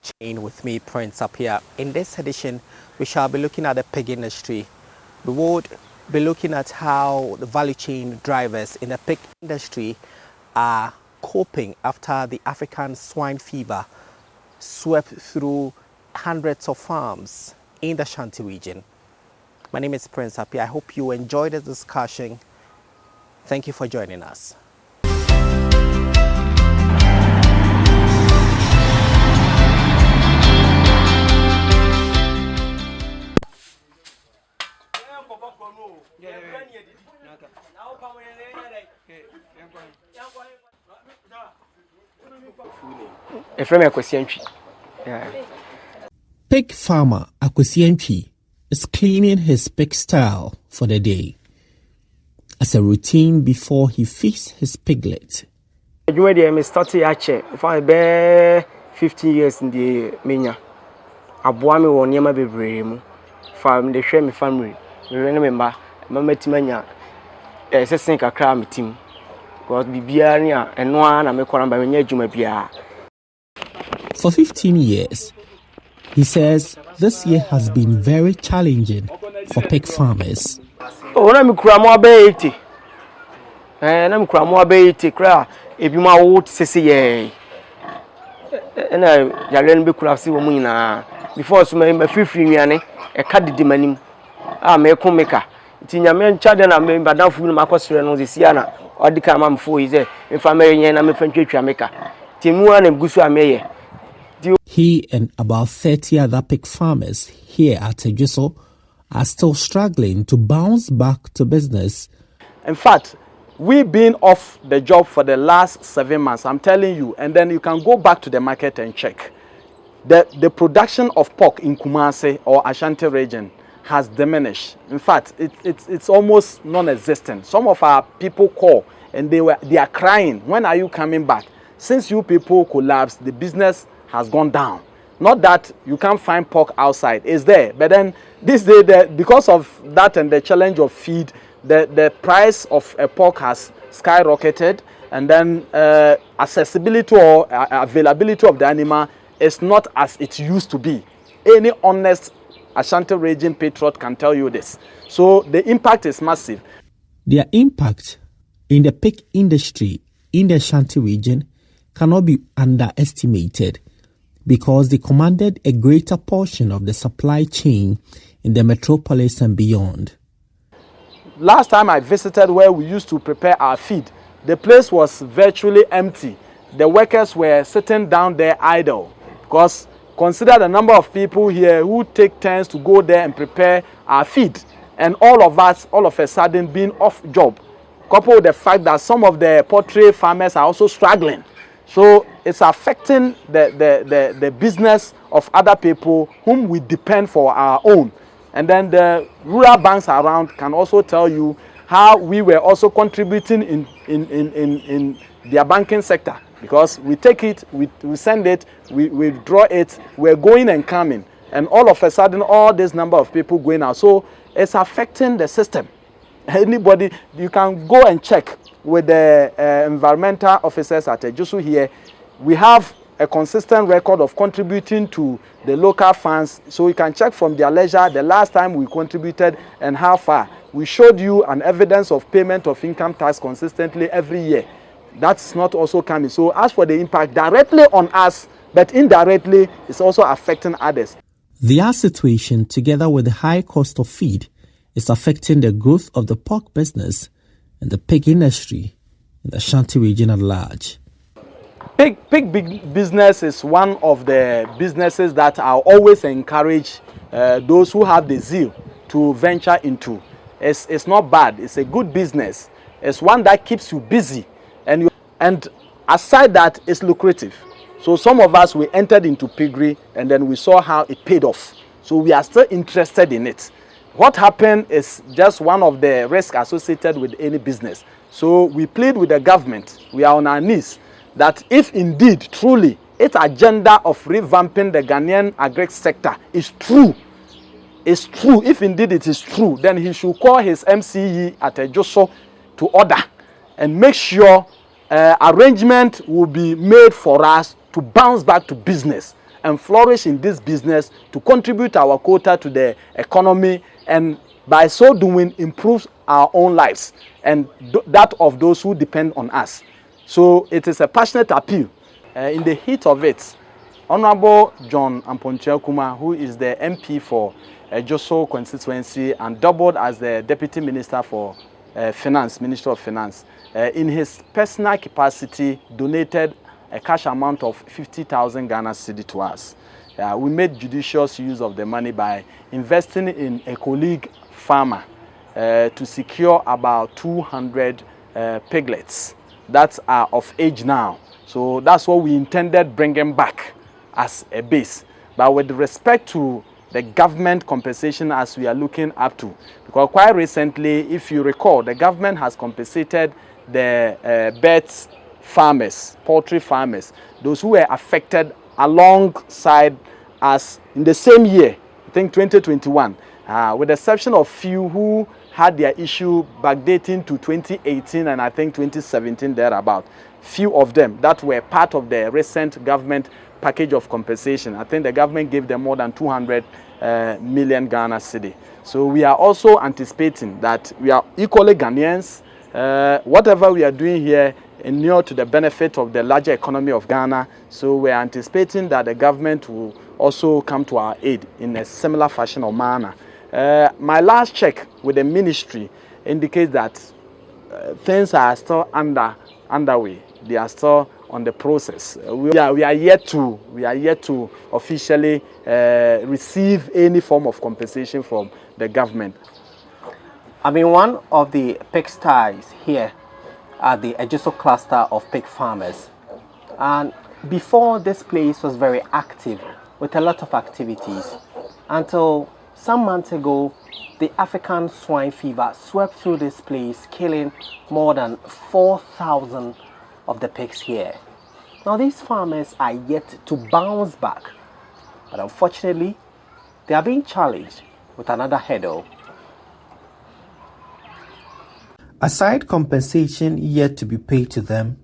Chain with me, Prince, up here. In this edition, we shall be looking at the pig industry. We would be looking at how the value chain drivers in the pig industry are coping after the African swine fever swept through hundreds of farms in the Shanti region. My name is Prince up here. I hope you enjoyed the discussion. Thank you for joining us. Pig farmer Akwesiantwi is cleaning his pig stall for the day as a routine before he feeds his piglet. I started for 15 years in the Minya. I bought me one year, my baby. Farm the share my family. We remember, Mamma Timania, a sink a cram team. Because Bibiania and one, I'm a Coramba Jumapia. For 15 years, he says this year has been very challenging for pig farmers. Oh, I'm Cramo Bay. And I'm Cramo Bay, cry. If you my wood, say, and I learn because before so my free a card demanding. I may come maker. It's in your men, child, and I may but now fool my question on the Siana or the Kamam for is there. If I'm a French maker. Timuan and Gusua Mayer. He and about 30 other pig farmers here at Ejuso are still struggling to bounce back to business. In fact, we've been off the job for the last 7 months, I'm telling you, and then you can go back to the market and check. The production of pork in Kumasi or Ashanti region has diminished. In fact, it's almost non-existent. Some of our people call and they are crying, when are you coming back? Since you people collapsed, the business has gone down. Not that you can't find pork outside, it's there. But then this day, because of that and the challenge of feed, the price of a pork has skyrocketed, and then accessibility or availability of the animal is not as it used to be. Any honest Ashanti region patriot can tell you this. So the impact is massive. Their impact in the pig industry in the Ashanti region cannot be underestimated, because they commanded a greater portion of the supply chain in the metropolis and beyond. Last time I visited where we used to prepare our feed, the place was virtually empty. The workers were sitting down there idle, because consider the number of people here who take turns to go there and prepare our feed, and all of us all of a sudden being off job, coupled with the fact that some of the poultry farmers are also struggling. So it's affecting the business of other people whom we depend for our own. And then the rural banks around can also tell you how we were also contributing in their banking sector. Because we take it, we send it, we withdraw it, we're going and coming. And all of a sudden, all this number of people going out. So it's affecting the system. Anybody, you can go and check with the environmental officers at Ejuso here. We have a consistent record of contributing to the local funds, so you can check from their leisure the last time we contributed and how far. We showed you an evidence of payment of income tax consistently every year. That's not also coming. So as for the impact directly on us, but indirectly, it's also affecting others. Their situation, together with the high cost of feed, is affecting the growth of the pork business and the pig industry in the Shanti region at large. Pig business is one of the businesses that I always encourage those who have the zeal to venture into. It's not bad. It's a good business. It's one that keeps you busy, and aside that, it's lucrative. So some of us, we entered into piggery and then we saw how it paid off. So we are still interested in it. What happened is just one of the risks associated with any business. So we plead with the government, we are on our knees, that if indeed, truly, its agenda of revamping the Ghanaian agri sector is true, if indeed it is true, then he should call his MCE at Ejuso to order and make sure arrangement will be made for us to bounce back to business. and flourish in this business to contribute our quota to the economy, and by so doing improve our own lives and that of those who depend on us. So it is a passionate appeal. In the heat of it, Honorable John Ampontia-Kuma, who is the MP for Joso constituency and doubled as the Deputy Minister for Finance, Minister of Finance, in his personal capacity donated a cash amount of 50,000 Ghana cedi to us. We made judicious use of the money by investing in a colleague farmer to secure about 200 piglets that are of age now. So that's what we intended bringing back as a base. But with respect to the government compensation as we are looking up to, because quite recently, if you recall, the government has compensated the birds farmers, poultry farmers, those who were affected alongside us in the same year, I think 2021, with the exception of few who had their issue backdating to 2018 and I think 2017 thereabout. Few of them that were part of the recent government package of compensation. I think the government gave them more than 200 million Ghana cedi. So we are also anticipating that we are equally Ghanaians. Whatever we are doing here inure to the benefit of the larger economy of Ghana. So we are anticipating that the government will also come to our aid in a similar fashion or manner. My last check with the ministry indicates that things are still underway. They are still on the process. We are yet to officially receive any form of compensation from the government. I'm in one of the pigsties here at the Ejiso cluster of pig farmers, and before this place was very active with a lot of activities until some months ago the African swine fever swept through this place, killing more than 4,000 of the pigs here. Now these farmers are yet to bounce back, but unfortunately they are being challenged with another hurdle. Aside compensation yet to be paid to them,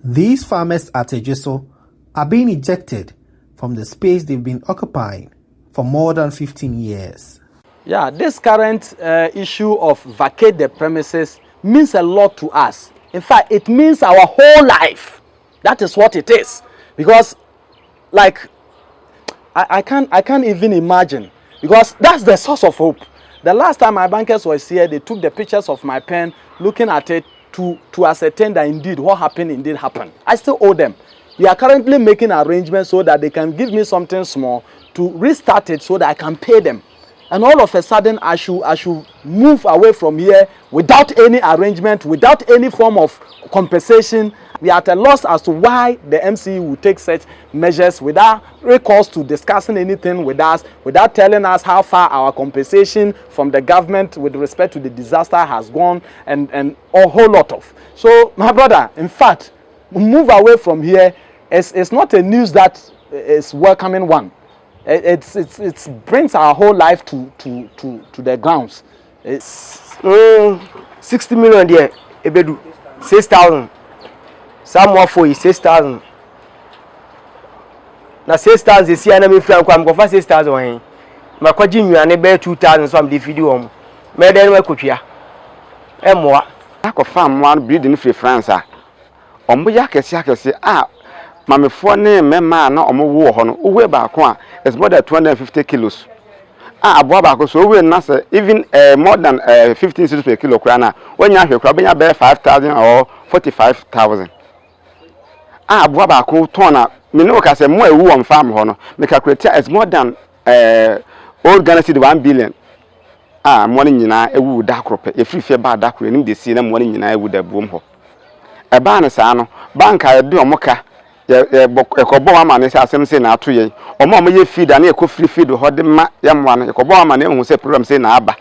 these farmers at Ejiso are being ejected from the space they've been occupying for more than 15 years. Yeah, this current issue of vacate the premises means a lot to us. In fact, it means our whole life. That is what it is. Because, like, I can't even imagine. Because that's the source of hope. The last time my bankers was here, they took the pictures of my pen, looking at it to ascertain that indeed what happened indeed happened. I still owe them. We are currently making arrangements so that they can give me something small to restart it so that I can pay them. And all of a sudden, I should move away from here without any arrangement, without any form of compensation. We are at a loss as to why the MCE will take such measures without recourse to discussing anything with us, without telling us how far our compensation from the government with respect to the disaster has gone, and a whole lot of. So, my brother, in fact, move away from here. It's not a news that is welcoming one. It brings our whole life to the grounds. It's 60 million there, ebedu 6,000. Some more for you 6,000. Na 6,000 is here na me free am go for 6,000 hen. Ma kwaji nnuane be 2,000 so am dey feed om. Me dey no akotwia. Emoa. Akofam one breed in free France a. Ombo ya kese mamefo ne mema na omowo ho no owe ba ko a is more than 250 kilos. Abo ba ko so we na say even more than 15 cedis per kilo kra na wanya hwe kra benya be 5,000 or 45,000. Abo ba ko ton na me no ka say mo ewu on farm ho no me calculate is more than old Ghana cedi 1 billion. Mo nyina ewu da krope e free fe ba da kro nim de si na mo nyina ewu da buom ho. E ba na sa no banka de omoka ekobo ama ne asem se na ato ye omo ye feed na eko free feed ho de ma ye mwa no ekobo ama na ehu se program se na aba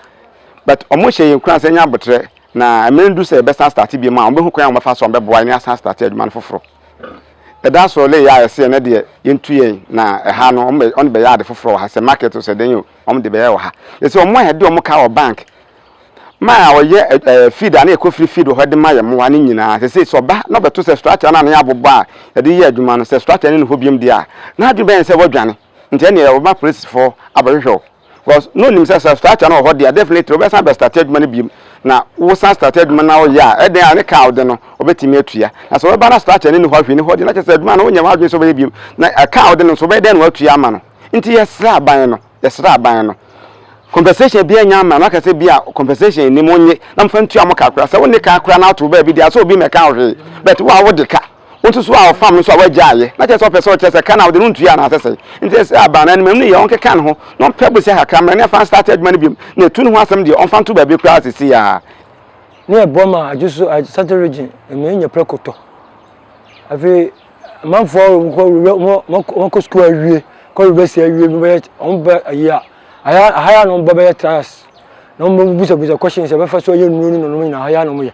but omo hye yin kran se nya botre na amendu se be start bi ma omo hu kwan omo fa so be boy ne asa start aduma no foforo e da so le ya se ne de yentu ye na ha no on be ya de foforo ha se market so de yo omo de be ya ha ye se omo he de omo ka o bank ma oye feed ana ekɔ free feed ho de ma ye mo ane nyina se so ba no beto se structure na ya bobo a de ye adwuma no se structure ne ho biem dia na adwuma ben se wadwane nti ene ye ba police for abahwehwe because no nim se structure na ho dia definitely we san be start adwuma ne biem na wo san start adwuma na wo ya e den ane ka wo de no obetimi atua na so we ba na structure ne ho ahwe ne ho de na se adwuma na wo nya wadwe so be biem na ka wo de no so be den no atua ama no nti yesra aban no no compensation be nya ma na say bia compensation ni monye na mfa ntua mo kakura say woni kakura na to ba bi dia so obi me ka hwe but wa wo de ka wonto so a fam so a wajaye na che so person che say ka na wo de ntua na say nti say abana ni me ye on keka ne ho no pebo say haka me na fa start adman bi na tu ne ho asem de on fa to ba bi kura sisi ya ne e boma ajuso Central region me nya prekoto afi manfo mo school awie ko university awie me on ba ya haya no baba trust no busa questions about so you no na haya no ya.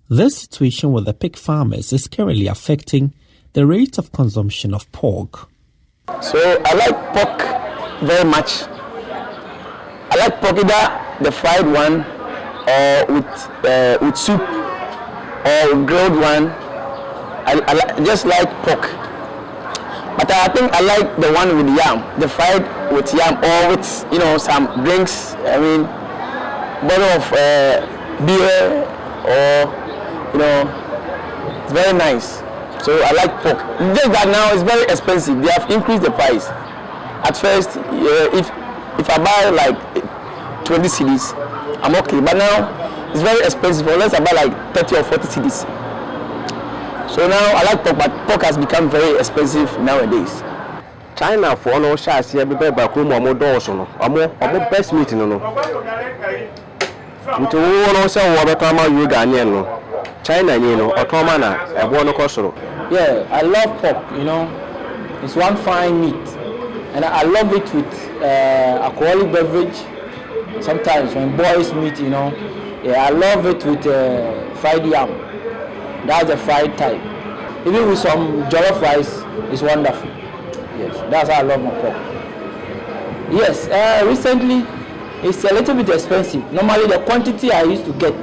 This situation with the pig farmers is currently affecting the rate of consumption of pork. So I like pork very much. I like pork either the fried one or with soup or grilled one. I just like pork. But I think I like the one with yam, the fried with yam or with some drinks. I mean, bottle of beer or it's very nice. So I like pork. Just that now it's very expensive. They have increased the price. At first, if I buy like 20 cedis, I'm okay. But now it's very expensive. Unless I buy like 30 or 40 cedis. So now I like pork, but pork has become very expensive nowadays. China for no shares here be back room or more doors no. Omo best meat no. Nti wo no say wo beto ama you Ghanaian no. China ni no otoma na ebo no kosoro. Yeah, I love pork, It's one fine meat. And I love it with alcoholic beverage. Sometimes when boys meet, Yeah, I love it with fried yam. That's the fried type. Even with some jollof rice, it's wonderful. Yes, that's how I love my pork. Yes, recently it's a little bit expensive. Normally the quantity I used to get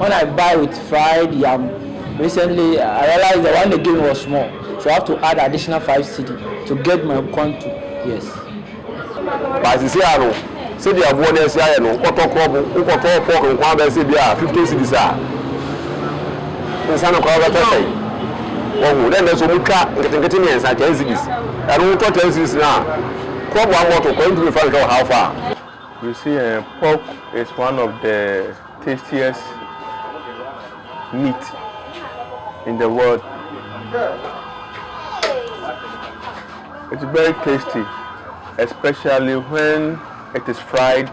when I buy with fried yam, recently I realized the one they gave me was small. So I have to add additional 5 cedi to get my quantity. Yes. But you see aro, say the abo na say no, ukoto pork nkwa be say bia 15 cedis a. Insano kwa wata say. Oh, then there's muka ngete me ensa 10 cedis. And we talk 10 cedis now. Crop one more to going to find out how far. You see, pork is one of the tastiest meat in the world. It's very tasty, especially when it is fried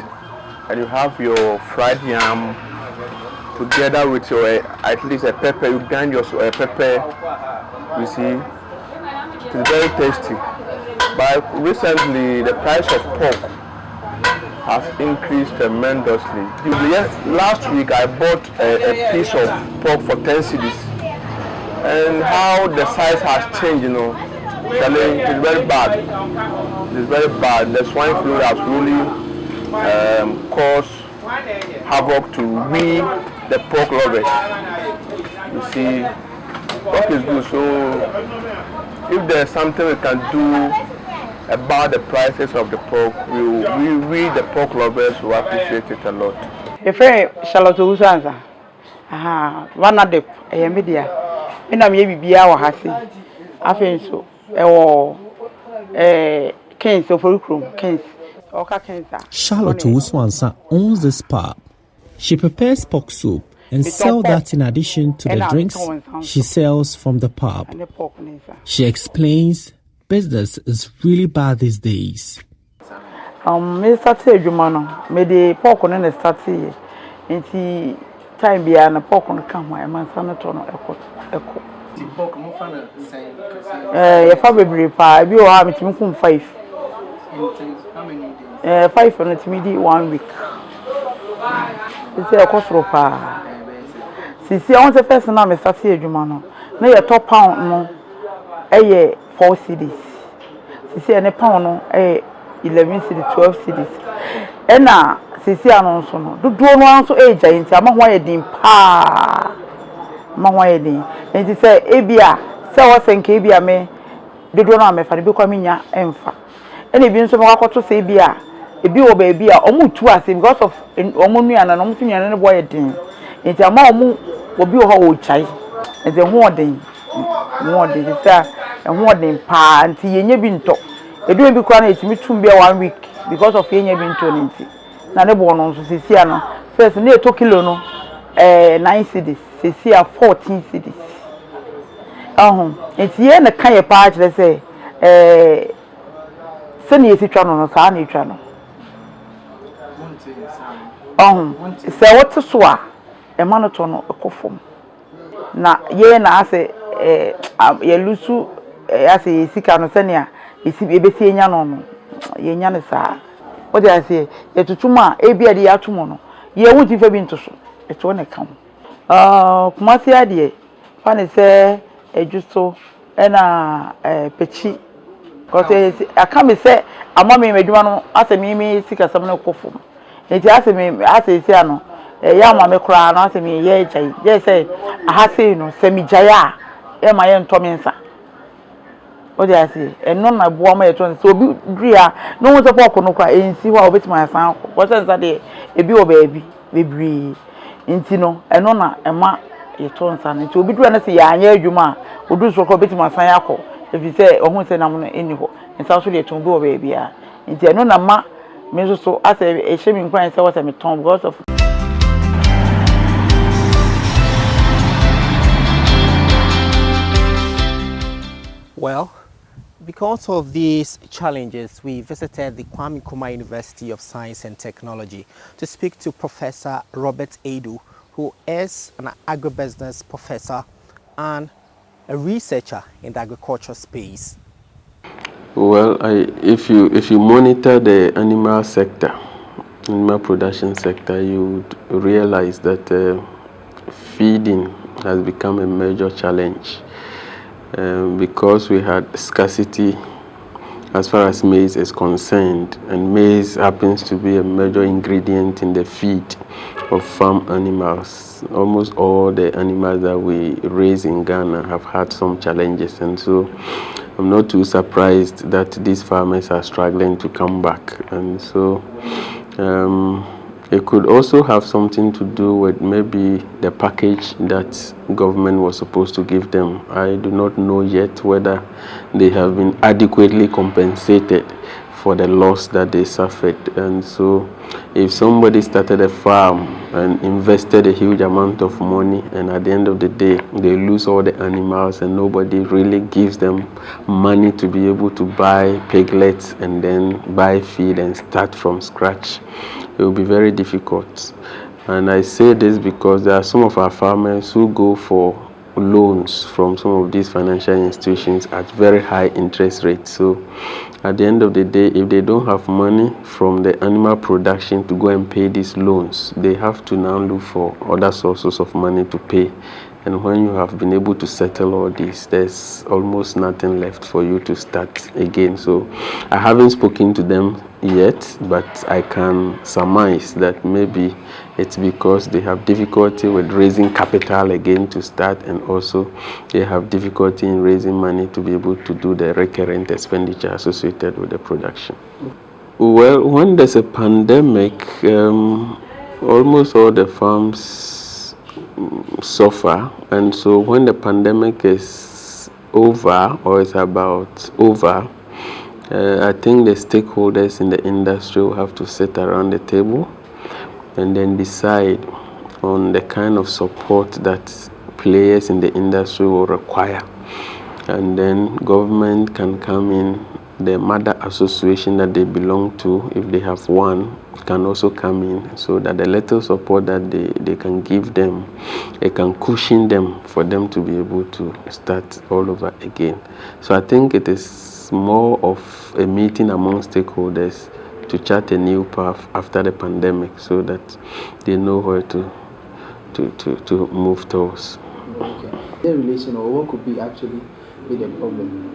and you have your fried yam together with your at least a pepper. You grind your pepper. You see, it's very tasty. But recently, the price of pork has increased tremendously. Last week, I bought a piece of pork for 10 cedis, and how the size has changed, it's very bad. It's very bad. The swine flu has really caused havoc to we, the pork lovers. You see, pork is good. So, if there's something we can do about the prices of the pork, we the pork lovers will appreciate it a lot. If I Charlotte Usanza, one of the media, and I'm maybe our hasi. I think so. Kings of Fulcrum, Kings, or Kakensa. Charlotte Uswansa owns this pub. She prepares pork soup and sells that in addition to the drinks she sells from the pub. She explains business is really bad these days. Me start Jumano, me the pork on the start here. Inti time beyond the pork on come, my man, son, echo. If I be pie, you have it in 5. How many days? 5 on it, maybe 1 week. It's a cost of since I want the first name, I start here, Jumano. Now your top pound, no, 4 cedis. Since a pound, 11 cedis, 12 cedis. And now, sisi ano nso no dodo no anso eja nti ama ho ye din pa ama ho ye din nti se ebia se wo senke ebia me dodo no amefa ne bi kwa menya emfa ene bi nso makwakoto se ebia ebi wo ba ebia omu tu ase because of omu nuana no omu tu nuana ne boy din nti ama omu obi wo ho o chai nti ho odin sa ho odin pa nti yenye bi nto edu bi kwa na etimi tum bia 1 week because of yenye bi nto nti na ne bo no nso sisia no first na eto kilo no 9 cedis sisia 14 cedis nti ye na kan ye pa kire se se ne yesi twa no sa na etwa no se wote so a e ma no to no ekofom na ye na ase ye lusu ase yesika no se ne a yesi ebesi enya no no ye nya ne sa o de ase ye tutuma ebia de atomo no ye wuti fa bi ntoso eto ne kan kuma se ade fa ne se ejuso na pechi because aka me se ama me medwuma no ase me sika sam no kofom enti ase me ase sia no ya ama me kura no ase me ye jai je say ahase no se mi jaya e ma ye nto me nsa o de ase eno na bo ma ye to so obi dria no wo se poko no kwa ensi ho obeti ma san ko se nsa de ebi wo baabi bebri enti no eno na ema ye to nsa no enti obi dria na se ya anya adwuma odu so ko obeti ma san yakọ efi se ohun se na mo no eni ho nsa so de to bi wo baabi a enti eno na ma me so as a shaming point say what me ton because of Well, because of these challenges, we visited the Kwame Nkrumah University of Science and Technology to speak to Professor Robert Edu, who is an agribusiness professor and a researcher in the agriculture space. Well, if you monitor the animal sector, animal production sector, you would realize that feeding has become a major challenge because we had scarcity as far as maize is concerned, and maize happens to be a major ingredient in the feed of farm animals. Almost all the animals that we raise in Ghana have had some challenges, and so I'm not too surprised that these farmers are struggling to come back. And so it could also have something to do with maybe the package that government was supposed to give them. I do not know yet whether they have been adequately compensated for the loss that they suffered. And so if somebody started a farm and invested a huge amount of money, and at the end of the day they lose all the animals and nobody really gives them money to be able to buy piglets and then buy feed and start from scratch, it will be very difficult. And I say this because there are some of our farmers who go for loans from some of these financial institutions at very high interest rates. So at the end of the day, if they don't have money from the animal production to go and pay these loans, they have to now look for other sources of money to pay. And when you have been able to settle all this, there's almost nothing left for you to start again. So I haven't spoken to them yet, but I can surmise that maybe it's because they have difficulty with raising capital again to start, and also they have difficulty in raising money to be able to do the recurrent expenditure associated with the production. Well, when there's a pandemic, almost all the farms suffer, and so when the pandemic is over or is about over, I think the stakeholders in the industry will have to sit around the table and then decide on the kind of support that players in the industry will require. And then government can come in, the mother association that they belong to, if they have one, can also come in, so that the little support that they can give them, it can cushion them for them to be able to start all over again. So I think it is more of a meeting among stakeholders to chart a new path after the pandemic, so that they know where to move towards. Okay. The relation, or what could be actually be the problem?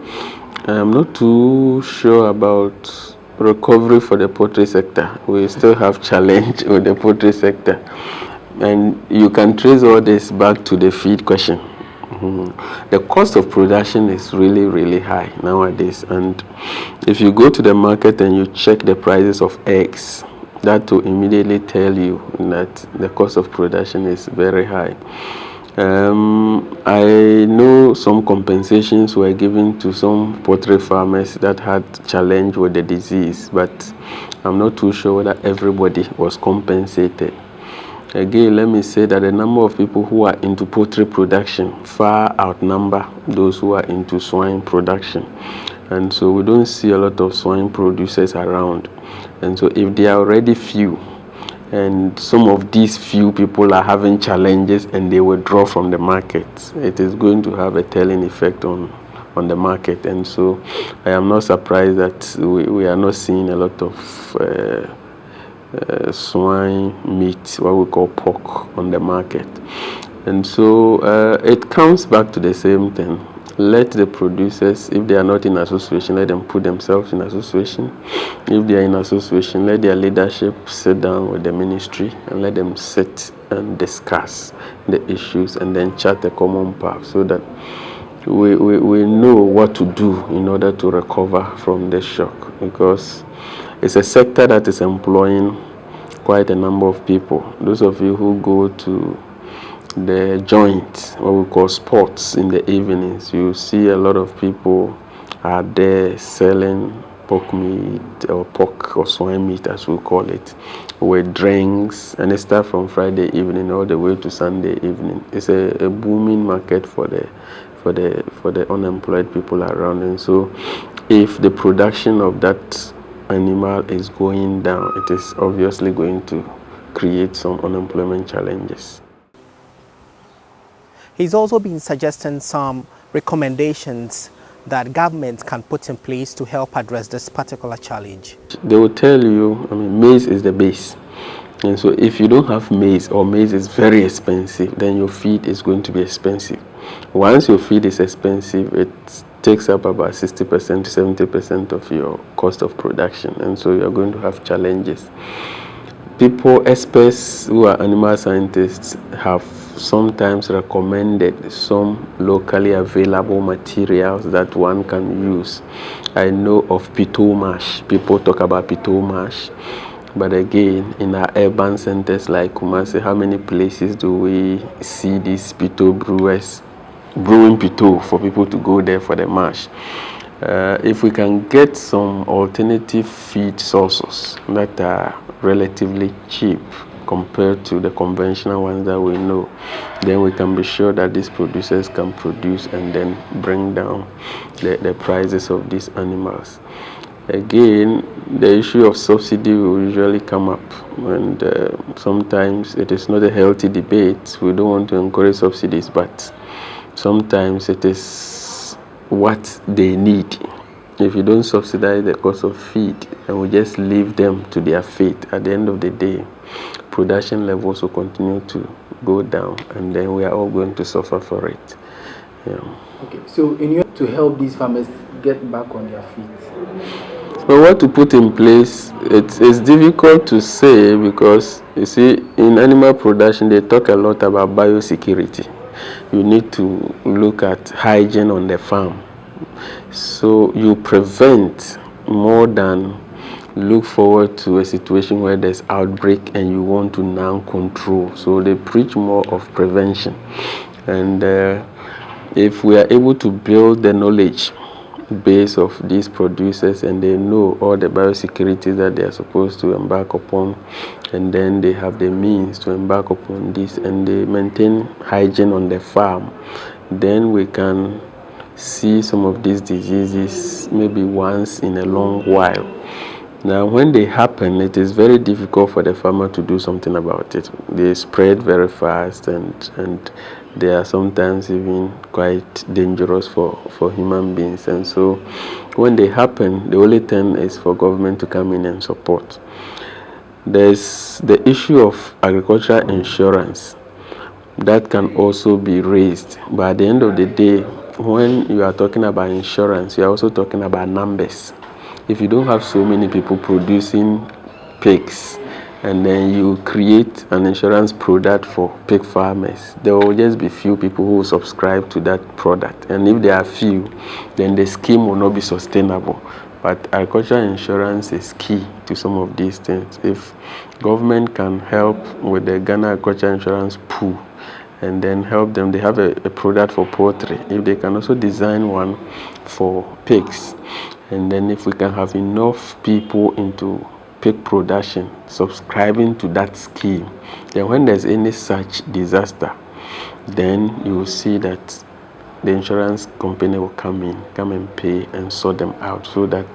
I'm not too sure about recovery for the poultry sector. We still have challenge with the poultry sector. And you can trace all this back to the feed question. The cost of production is really, really high nowadays. And if you go to the market and you check the prices of eggs, that will immediately tell you that the cost of production is very high. I know some compensations were given to some poultry farmers that had challenge with the disease, but I'm not too sure whether everybody was compensated. Again, let me say that the number of people who are into poultry production far outnumber those who are into swine production. And so we don't see a lot of swine producers around. And so if they are already few, and some of these few people are having challenges and they withdraw from the market, it is going to have a telling effect on the market. And so I am not surprised that we are not seeing a lot of swine meat, what we call pork, on the market. And so it comes back to the same thing. Let the producers, if they are not in association, let them put themselves in association. If they are in association, let their leadership sit down with the ministry and let them sit and discuss the issues and then chart a common path so that we know what to do in order to recover from this shock, because it's a sector that is employing quite a number of people. Those of you who go to the joint, what we call sports, in the evenings, you see a lot of people are there selling pork meat or pork or swine meat, as we call it, with drinks, and it starts from Friday evening all the way to Sunday evening. It's a booming market for the unemployed people around. And so if the production of that animal is going down, it is obviously going to create some unemployment challenges. He's also been suggesting some recommendations that government can put in place to help address this particular challenge. They will tell you, maize is the base. And so if you don't have maize, or maize is very expensive, then your feed is going to be expensive. Once your feed is expensive, it takes up about 60% to 70% of your cost of production. And so you're going to have challenges. People, experts who are animal scientists, have sometimes recommended some locally available materials that one can use. I know of pito mash. People talk about pito mash. But again, in our urban centers like Kumasi, how many places do we see these pito brewers brewing pito for people to go there for the mash? If we can get some alternative feed sources that are relatively cheap compared to the conventional ones that we know, then we can be sure that these producers can produce and then bring down the prices of these animals. Again, the issue of subsidy will usually come up, and sometimes it is not a healthy debate. We don't want to encourage subsidies, but sometimes it is what they need. If you don't subsidize the cost of feed and we just leave them to their fate, at the end of the day, production levels will continue to go down, and then we are all going to suffer for it. Yeah. Okay, so in order to help these farmers get back on their feet, well, what to put in place, it's difficult to say, because you see, in animal production they talk a lot about biosecurity. You need to look at hygiene on the farm, so you prevent more than look forward to a situation where there's outbreak and you want to now control. So they preach more of prevention, and if we are able to build the knowledge base of these producers, and they know all the biosecurity that they are supposed to embark upon, and then they have the means to embark upon this, and they maintain hygiene on the farm, then we can see some of these diseases maybe once in a long while. Now, when they happen, it is very difficult for the farmer to do something about it. They spread very fast, and they are sometimes even quite dangerous for human beings. And so when they happen, the only thing is for government to come in and support. There's the issue of agricultural insurance that can also be raised. But at the end of the day, when you are talking about insurance, you are also talking about numbers. if you don't have so many people producing pigs, and then you create an insurance product for pig farmers, there will just be few people who will subscribe to that product. And if there are few, then the scheme will not be sustainable. But agricultural insurance is key to some of these things. If government can help with the Ghana Agricultural Insurance Pool, and then help them, they have a product for poultry. If they can also design one for pigs, and then if we can have enough people into pig production subscribing to that scheme, then when there's any such disaster, then you will see that the insurance company will come and pay and sort them out, so that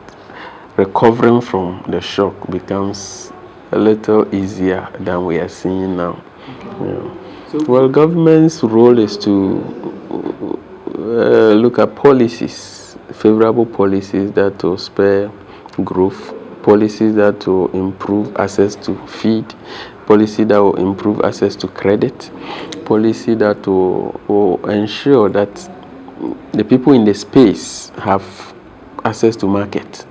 recovering from the shock becomes a little easier than we are seeing now. Yeah. Well, government's role is to look at policies, favorable policies that will spur growth, policies that will improve access to feed, policy that will improve access to credit, policy that will ensure that the people in the space have access to market.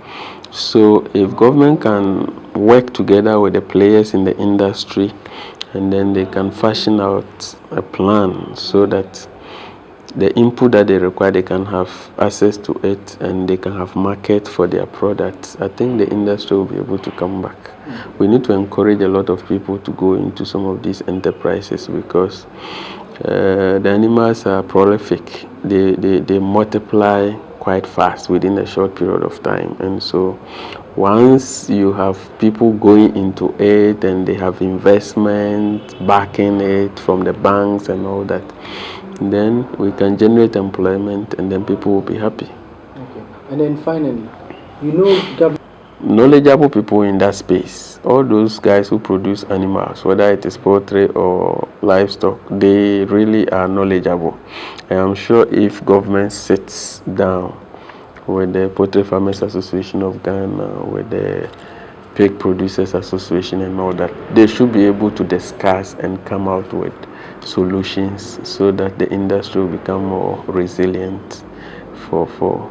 So if government can work together with the players in the industry, and then they can fashion out a plan so that the input that they require, they can have access to it, and they can have market for their products, I think the industry will be able to come back. We need to encourage a lot of people to go into some of these enterprises, because the animals are prolific. They multiply quite fast within a short period of time, and so once you have people going into it and they have investment backing it from the banks and all that, then we can generate employment, and then people will be happy. Okay. And then finally, you know, knowledgeable people in that space, all those guys who produce animals, whether it is poultry or livestock, they really are knowledgeable. And I'm sure if government sits down with the Poultry Farmers Association of Ghana, with the Pig Producers Association and all that, they should be able to discuss and come out with solutions so that the industry will become more resilient for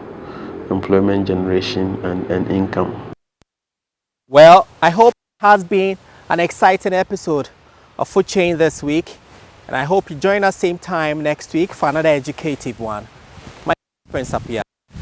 employment generation and income. Well, I hope it has been an exciting episode of Food Chain this week, and I hope you join us same time next week for another educative one. My name is Prince Apia.